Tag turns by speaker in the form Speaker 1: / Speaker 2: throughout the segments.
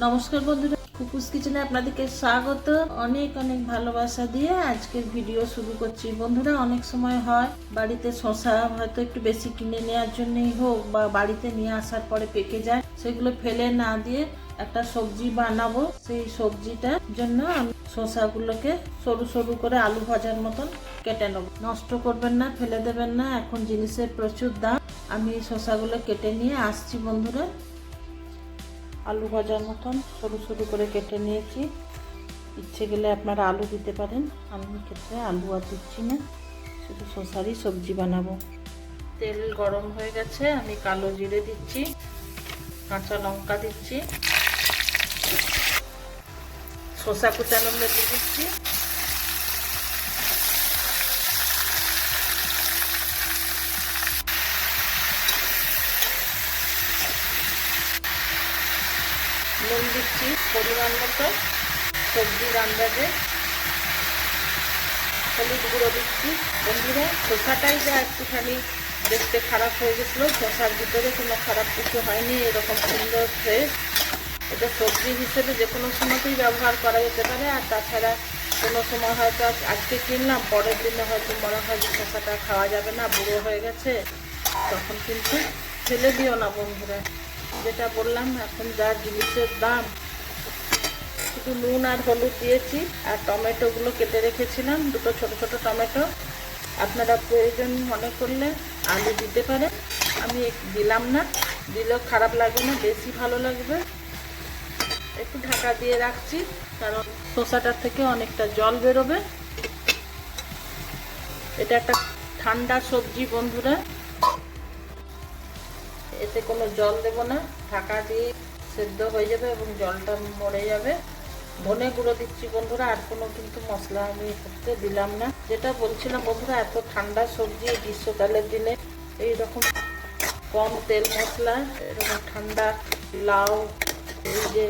Speaker 1: নমস্কার বন্ধুরা, কুকুস কিচেনে আপনাদেরকে স্বাগত। অনেক অনেক ভালোবাসা দিয়ে আজকের ভিডিও শুরু করছি। বন্ধুরা, অনেক সময় হয় বাড়িতে শশা হয়তো একটু বেশি কিনে নেওয়ার জন্যই হোক বা বাড়িতে নিয়ে আসার পরে পেকে যায়, সেগুলো ফেলে না দিয়ে একটা সবজি বানাবো। সেই সবজিটার জন্য আমি শশাগুলোকে সরু সরু করে আলু ভাজার মতন কেটে নেবো। নষ্ট করবেন না, ফেলে দেবেন না, এখন জিনিসের প্রচুর দাম। আমি শশাগুলো কেটে নিয়ে আসছি বন্ধুরা। আলু ভাজার মতন সরু সরু করে কেটে নিয়েছি। ইচ্ছে গেলে আপনারা আলু দিতে পারেন, আমি ক্ষেত্রে আলু আর দিচ্ছি না, শুধু শশারই সবজি বানাবো। তেল গরম হয়ে গেছে, আমি কালো জিরে দিচ্ছি, কাঁচা লঙ্কা দিচ্ছি, শশা কুচানো দিয়ে দিচ্ছি, নুন দিচ্ছি পরিমাণ মতো, সবজির আন্দাজে হলুদ গুঁড়ো দিচ্ছি। বন্ধুরা, শসাটাই যা একটুখানি দেখতে খারাপ হয়ে গেছিলো, শসার ভিতরে কোনো খারাপ কিছু হয়নি, এরকম সুন্দর ফ্রেশ। এটা সবজি হিসেবে যে কোনো সময়তেই ব্যবহার করা যেতে পারে। আর তাছাড়া কোনো সময় হয়তো আজকে কিনলাম, পরের দিনে হয়তো মনে হয় যে শসাটা খাওয়া যাবে না, বুড়ো হয়ে গেছে, তখন কিন্তু ফেলে দিও না বন্ধুরা। যেটা বললাম, এখন যা জিনিসের দাম, শুধু নুন আর হলুদ দিয়েছি। আর টমেটোগুলো কেটে রেখেছিলাম, দুটো ছোট ছোট টমেটো, আপনারা প্রয়োজন মনে করলে আলু দিতে পারেন, আমি দিলাম না, দিলেও খারাপ লাগবে না, বেশি ভালো লাগবে। একটু ঢাকা দিয়ে রাখছি, কারণ শসাটার থেকে অনেকটা জল বেরোবে। এটা একটা ঠান্ডা সবজি বন্ধুরা, এতে কোনো জল দেব না, ঢাকা দিয়ে সেদ্ধ হয়ে যাবে এবং জলটা মরে যাবে। ধনে গুঁড়ো দিচ্ছি বন্ধুরা, আর কোনো কিন্তু মশলা আমি করতে দিলাম না। যেটা বলছিলাম বন্ধুরা, এত ঠান্ডা সবজি গ্রীষ্মকালের দিনে এইরকম কম তেল মশলা, এরকম ঠান্ডা লাউ, এই যে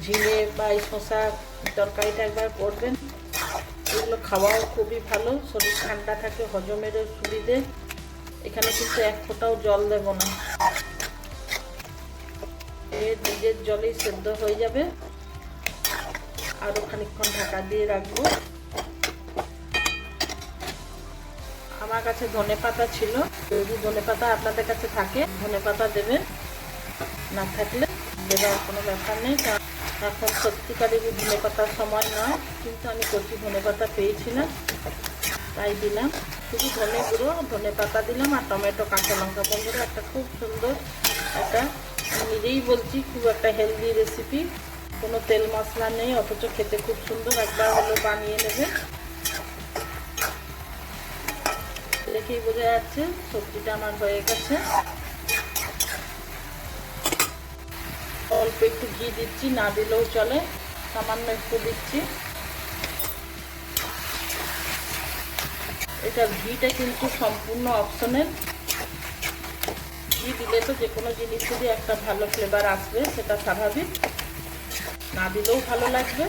Speaker 1: ঝিঙে বা এই শশা তরকারিটা একবার করবেন, এগুলো খাওয়াও খুবই ভালো, শরীর ঠান্ডা থাকে, হজমেরও সুবিধে। এখানে কিন্তু এক ফোঁটাও জল দেব না, এর নিজের জলেই সেদ্ধ হয়ে যাবে। আরও খানিকক্ষণ ঢাকা দিয়ে রাখবো। আমার কাছে ধনেপাতা ছিল, যদি ধনেপাতা আপনাদের কাছে থাকে ধনেপাতা দেবেন, না থাকলে দেওয়ার কোনো ব্যাপার নেই। এখন সত্যিকারেরই ধনেপাতার সময় নয়, কিন্তু আমি কচি ধনেপাতা পেয়েছিলাম তাই দিলাম। শুধু ধনে গুঁড়ো, ধনেপাতা দিলাম আর টমেটো, কাঁচা লঙ্কা। বন্ধুরা, একটা খুব সুন্দর, একটা আমি নিজেই বলছি খুব একটা হেলদি রেসিপি, কোনো তেল মশলা নেই, অথচ খেতে খুব সুন্দর। একবার হলো বানিয়ে নেবে, দেখেই বোঝা যাচ্ছে সবজিটা আমার হয়ে গেছে। অল্প একটু ঘি দিচ্ছি, না দিলেও চলে, সামান্য একটু দিচ্ছি। এটা ঘিটা কিন্তু সম্পূর্ণ অপশনাল, ঘি দিলে তো যে কোনো জিনিসেরই একটা ভালো ফ্লেভার আসবে, সেটা স্বাভাবিক, না দিলেও ভালো লাগবে।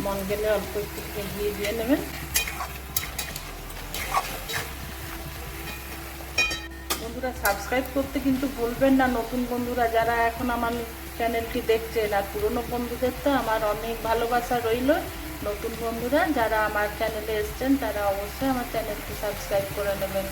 Speaker 1: মন গেলে অল্প একটু ঘি দিয়ে নেবেন। বন্ধুরা, সাবস্ক্রাইব করতে কিন্তু ভুলবেন না, নতুন বন্ধুরা যারা এখন আমার চ্যানেলটি দেখছেন। আর পুরনো বন্ধুদের তো আমার অনেক ভালোবাসা রইল। নতুন বন্ধুরা যারা আমার চ্যানেলে এসছেন, তারা অবশ্যই আমার চ্যানেলটি সাবস্ক্রাইব করে নেবেন।